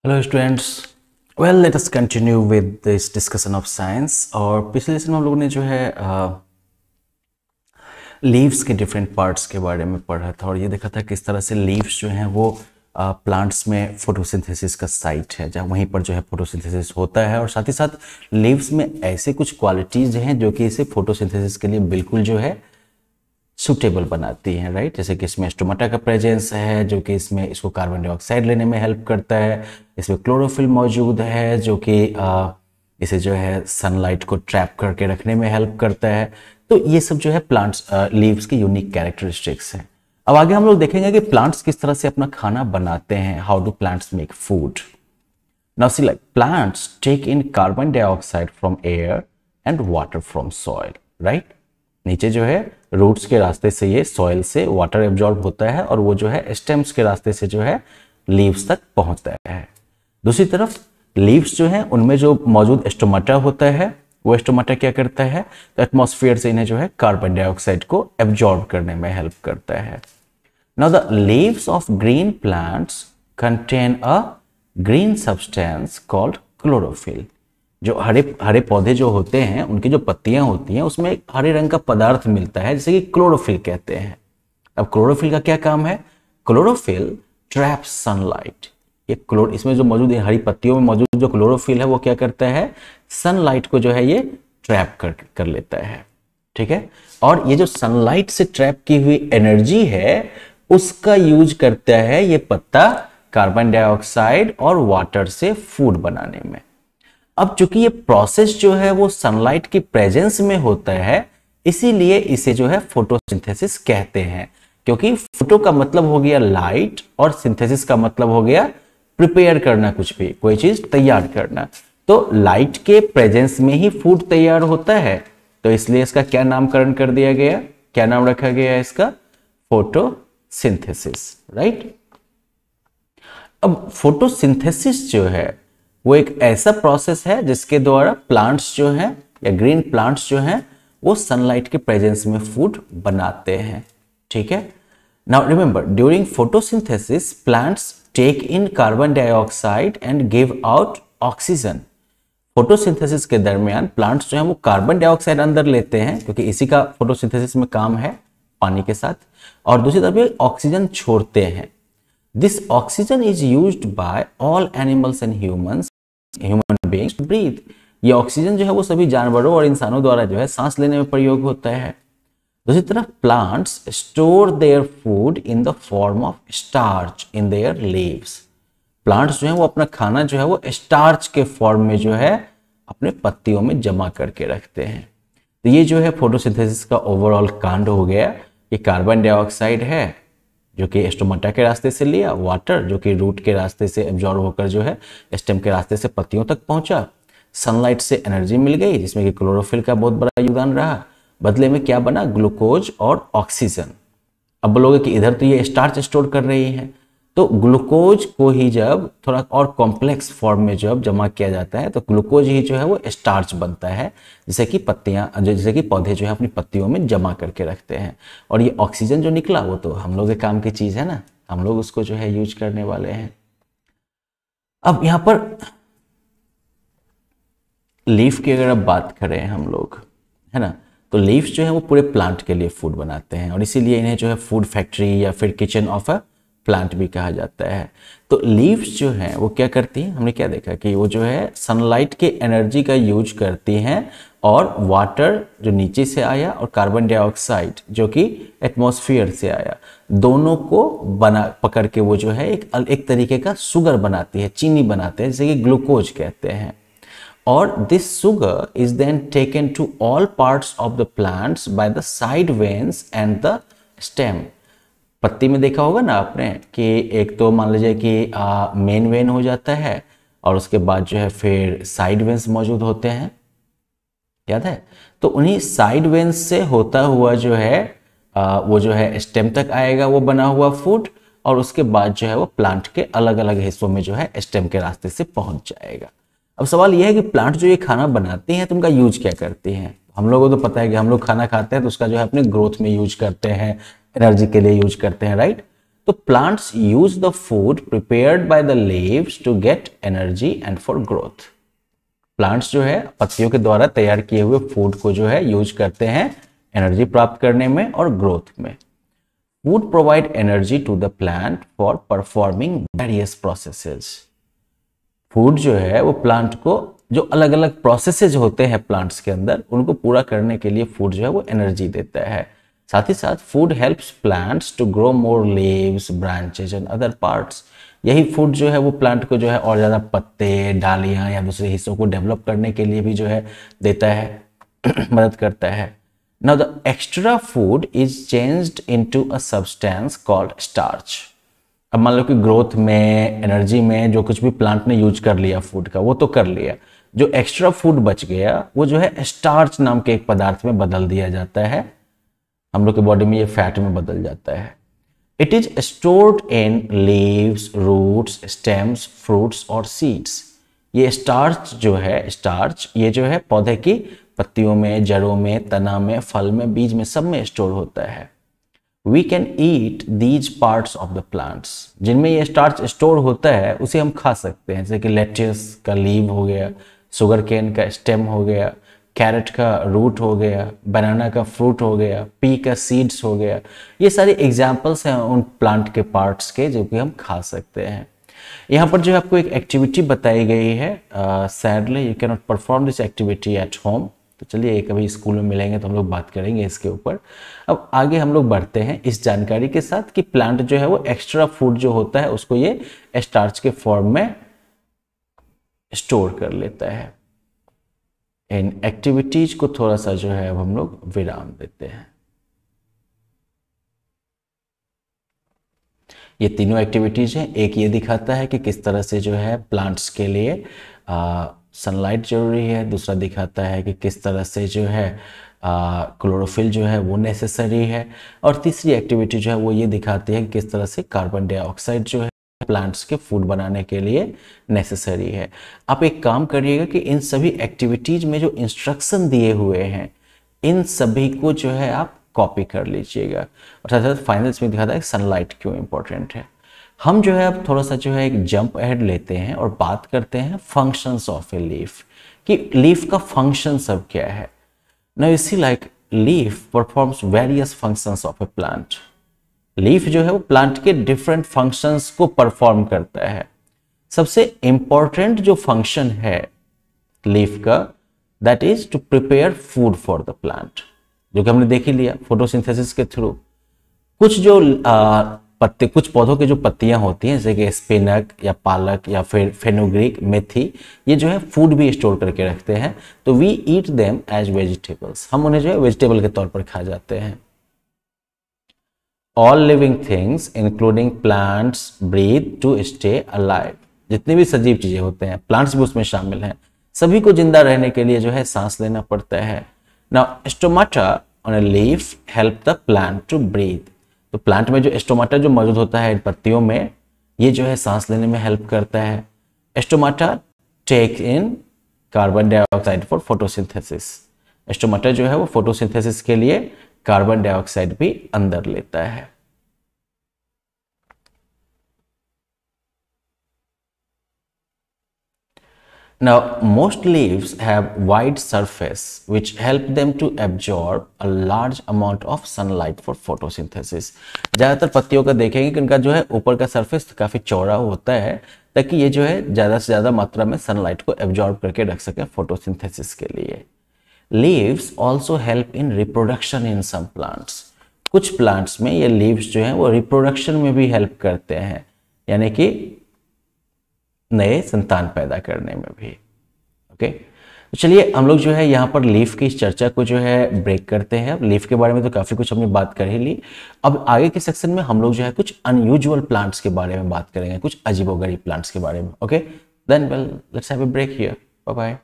Hello students. Well let us continue with this discussion of science. और पिछले lesson में हम लोगों ने जो है लीव्स के डिफरेंट पार्ट्स के बारे में पढ़ा था और ये देखा था किस तरह से लीव्स जो हैं वो प्लांट्स में फोटोसिंथेसिस का साइट है, जहाँ वहीं पर जो है फोटोसिंथेसिस होता है। और साथ ही साथ लीव्स में ऐसे कुछ क्वालिटीज़ हैं जो कि इसे फोटोसिंथेसिस के लिए बिल्कुल जो है सूटेबल बनाती हैं, राइट। जैसे कि इसमें स्टोमाटा का प्रेजेंस है जो कि इसमें इसको कार्बन डाइऑक्साइड लेने में हेल्प करता है। इसमें क्लोरोफिल मौजूद है जो कि इसे जो है सनलाइट को ट्रैप करके रखने में हेल्प करता है। तो ये सब जो है प्लांट्स लीव्स की यूनिक कैरेक्टरिस्टिक्स हैं। अब आगे हम लोग देखेंगे कि प्लांट्स किस तरह से अपना खाना बनाते हैं। How do plants make food? Now see like plants take in carbon dioxide from air and water from soil, right. नीचे जो है रूट्स के रास्ते से ये सॉइल से वाटर एब्जॉर्ब होता है और वो जो है स्टेम्स के रास्ते से जो है लीव्स तक पहुंचता है। दूसरी तरफ लीव्स जो है उनमें जो मौजूद स्टोमाटा होता है वो स्टोमाटा क्या करता है, तो एटमॉस्फेयर से इन्हें जो है कार्बन डाइऑक्साइड को एब्जॉर्ब करने में हेल्प करता है। Now the leaves of green plants contain a green substance called chlorophyll. जो हरे हरे पौधे जो होते हैं उनकी जो पत्तियां होती हैं उसमें एक हरे रंग का पदार्थ मिलता है जिसे कि क्लोरोफिल कहते हैं। अब क्लोरोफिल का क्या काम है? Chlorophyll trap sunlight. ये इसमें जो मौजूद हरी पत्तियों में मौजूद जो क्लोरोफिल है वो क्या करता है, सनलाइट को जो है ये ट्रैप कर लेता है, ठीक है। और ये जो सनलाइट से ट्रैप की हुई एनर्जी है उसका यूज करता है ये पत्ता कार्बन डाइऑक्साइड और वाटर से फूड बनाने में। अब चूंकि ये प्रोसेस जो है वो सनलाइट की प्रेजेंस में होता है इसीलिए इसे जो है फोटोसिंथेसिस कहते हैं, क्योंकि फोटो का मतलब हो गया लाइट और सिंथेसिस का मतलब हो गया प्रिपेयर करना, कुछ भी कोई चीज तैयार करना। तो लाइट के प्रेजेंस में ही फूड तैयार होता है, तो इसलिए इसका क्या नामकरण कर दिया गया, क्या नाम रखा गया इसका? Photosynthesis, right. अब फोटोसिंथेसिस जो है वो एक ऐसा प्रोसेस है जिसके द्वारा प्लांट्स जो हैं या ग्रीन प्लांट्स जो हैं वो सनलाइट के प्रेजेंस में फूड बनाते हैं, ठीक है। Now remember during photosynthesis plants take in carbon dioxide and give out oxygen. Photosynthesis के दरमियान प्लांट्स जो हैं वो कार्बन डाइऑक्साइड अंदर लेते हैं क्योंकि इसी का फोटोसिंथेसिस में काम है पानी के साथ, और दूसरी तरफ ऑक्सीजन छोड़ते हैं। This oxygen is used by all animals and human beings to breathe। ये ऑक्सीजन जो है वो सभी जानवरों और इंसानों द्वारा जो है सांस लेने में प्रयोग होता है। दूसरी तरफ plants store their food in the form of starch in their leaves. Plants जो है वो अपना खाना जो है वो स्टार्च के फॉर्म में जो है अपने पत्तियों में जमा करके रखते हैं। तो ये जो है फोटोसिंथेसिस का ओवरऑल कांड हो गया। ये कार्बन डाइऑक्साइड है जो कि स्टोमाटा के रास्ते से लिया, वाटर जो कि रूट के रास्ते से एब्जॉर्ब होकर जो है स्टेम के रास्ते से पत्तियों तक पहुंचा, सनलाइट से एनर्जी मिल गई जिसमें कि क्लोरोफिल का बहुत बड़ा योगदान रहा, बदले में क्या बना, ग्लूकोज और ऑक्सीजन। अब बोलोगे कि इधर तो ये स्टार्च स्टोर कर रही है, तो ग्लूकोज को ही जब थोड़ा और कॉम्प्लेक्स फॉर्म में जब जमा किया जाता है तो ग्लूकोज ही जो है वो स्टार्च बनता है जैसे कि पौधे जो है अपनी पत्तियों में जमा करके रखते हैं। और ये ऑक्सीजन जो निकला वो तो हम लोग के काम की चीज है ना, हम लोग उसको जो है यूज करने वाले हैं। अब यहां पर लीफ की अगर अब बात करें हम लोग, है ना, तो लीव्स जो है वो पूरे प्लांट के लिए फूड बनाते हैं और इसीलिए इन्हें जो है फूड फैक्ट्री या फिर किचन ऑफ अ प्लांट भी कहा जाता है। तो लीव्स जो हैं वो क्या करती हैं, हमने क्या देखा कि वो जो है सनलाइट के एनर्जी का यूज करती हैं और वाटर जो नीचे से आया और कार्बन डाइऑक्साइड जो कि एटमॉस्फेयर से आया, दोनों को पकड़ के वो जो है एक तरीके का शुगर बनाती है, चीनी बनाते हैं जिसे कि ग्लूकोज कहते हैं। और this sugar is then taken to all parts of the plants by the side veins and the stem. पत्ती में देखा होगा ना आपने कि एक तो मान लीजिए कि मेन वेन हो जाता है और उसके बाद जो है फिर साइड वेन्स मौजूद होते हैं, याद है। तो उन्हीं साइड वेन्स से होता हुआ जो है वो जो है स्टेम तक आएगा वो बना हुआ फूड, और उसके बाद जो है वो प्लांट के अलग अलग हिस्सों में जो है स्टेम के रास्ते से पहुंच जाएगा। अब सवाल यह है कि प्लांट जो ये खाना बनाती हैं तो उनका यूज क्या करती हैं। हम लोगों को तो पता है कि हम लोग खाना खाते हैं तो उसका जो है अपने ग्रोथ में यूज करते हैं, एनर्जी के लिए यूज करते हैं, राइट। तो plants use the food prepared by the leaves to get energy and for growth. Plants जो है पत्तियों के द्वारा तैयार किए हुए फूड को जो है यूज करते हैं एनर्जी प्राप्त करने में और ग्रोथ में। Food provide energy to the plant for performing various processes. Food जो है वो प्लांट को जो अलग अलग प्रोसेसेस होते हैं प्लांट्स के अंदर उनको पूरा करने के लिए फूड जो है वो एनर्जी देता है। साथ ही साथ food helps plants to grow more leaves, branches and other parts. यही फूड जो है वो प्लांट को जो है और ज़्यादा पत्ते, डालियाँ या दूसरे हिस्सों को डेवलप करने के लिए भी जो है देता है मदद करता है। Now the extra food is changed into a substance called starch। अब मान लो कि ग्रोथ में, एनर्जी में जो कुछ भी प्लांट ने यूज कर लिया फूड का वो तो कर लिया, जो एक्स्ट्रा फूड बच गया वो जो है स्टार्च नाम के एक पदार्थ में बदल दिया जाता है। हम लोग के बॉडी में ये फैट में बदल जाता है। It is stored in leaves, roots, stems, fruits और सीड्स। ये स्टार्च जो है, स्टार्च ये जो है पौधे की पत्तियों में, जड़ों में, तना में, फल में, बीज में, सब में स्टोर होता है। We can eat these parts of the plants। जिनमें ये स्टार्च स्टोर होता है उसे हम खा सकते हैं, जैसे कि लेट्यूस का लीव हो गया, शुगर केन का स्टेम हो गया, कैरेट का रूट हो गया, बनाना का फ्रूट हो गया, पी का सीड्स हो गया। ये सारे एग्जाम्पल्स हैं उन प्लांट के पार्ट्स के जो कि हम खा सकते हैं। यहाँ पर जो है आपको एक एक्टिविटी बताई गई है। Sadly you can not perform this activity at home. तो चलिए एक अभी स्कूल में मिलेंगे तो हम लोग बात करेंगे इसके ऊपर। अब आगे हम लोग बढ़ते हैं इस जानकारी के साथ कि प्लांट जो है वो एक्स्ट्रा फूड जो होता है उसको ये स्टार्च के फॉर्म में स्टोर कर लेता है। इन एक्टिविटीज को थोड़ा सा जो है अब हम लोग विराम देते हैं। ये तीनों एक्टिविटीज हैं। एक ये दिखाता है कि किस तरह से जो है प्लांट्स के लिए सनलाइट जरूरी है। दूसरा दिखाता है कि किस तरह से जो है क्लोरोफिल जो है वो नेसेसरी है। और तीसरी एक्टिविटी जो है वो ये दिखाती है कि किस तरह से कार्बन डाइऑक्साइड जो है प्लांट्स के फूड बनाने के लिए नेसेसरी है। आप एक काम करिएगा कि इन सभी एक्टिविटीज में जो इंस्ट्रक्शन दिए हुए हैं इन सभी को जो है आप कॉपी कर लीजिएगा। और साथ साथ फाइनल इसमें दिखाता है सनलाइट क्यों इंपॉर्टेंट है। हम जो है अब थोड़ा सा जो है एक जंप अहेड लेते हैं और बात करते हैं फंक्शंस ऑफ ए लीफ, कि लीफ का फंक्शन सब क्या है। Now you see like leaf performs various functions of a plant. Leaf जो है वो प्लांट के डिफरेंट फंक्शंस को परफॉर्म करता है। सबसे इंपॉर्टेंट जो फंक्शन है लीफ का that is to prepare food for the plant, जो कि हमने देख ही लिया फोटोसिंथेसिस के थ्रू। कुछ जो पत्ते, कुछ पौधों की जो पत्तियां होती हैं जैसे कि स्पिनक या पालक या फिर फेनुग्रीक, मेथी, ये जो है फूड भी स्टोर करके रखते हैं। तो we eat them as vegetables. हम उन्हें जो है वेजिटेबल के तौर पर खा जाते हैं। All living things including plants breathe to stay alive. जितनी भी सजीव चीजें होते हैं, प्लांट्स भी उसमें शामिल हैं, सभी को जिंदा रहने के लिए जो है सांस लेना पड़ता है। Now stomata on a leaf help the plant to breathe. तो प्लांट में जो स्टोमाटा जो मौजूद होता है इन पत्तियों में, ये जो है सांस लेने में हेल्प करता है। Stomata take in carbon dioxide for photosynthesis. Stomata जो है वो फोटोसिंथेसिस के लिए कार्बन डाइऑक्साइड भी अंदर लेता है। Now, most leaves have wide surface which help them to absorb a large amount of sunlight for photosynthesis। ज़्यादातर पत्तियों का देखेंगे कि उनका जो है ऊपर का सरफेस काफ़ी चौड़ा होता है ताकि ये जो है ज़्यादा से ज़्यादा मात्रा में सनलाइट को एब्जॉर्ब करके रख सके फोटोसिंथेसिस के लिए। Leaves also help in reproduction in some plants. कुछ प्लांट्स में ये लीव्स जो हैं वो रिप्रोडक्शन में भी हेल्प करते हैं, यानी कि नए संतान पैदा करने में भी। ओके, तो चलिए हम लोग जो है यहाँ पर लीफ की इस चर्चा को जो है ब्रेक करते हैं। अब लीफ के बारे में तो काफ़ी कुछ हमने बात कर ही ली। अब आगे के सेक्शन में हम लोग जो है कुछ अनयूजुअल प्लांट्स के बारे में बात करेंगे, कुछ अजीबोगरीब प्लांट्स के बारे में। Okay, then well let's have a break here. Bye bye.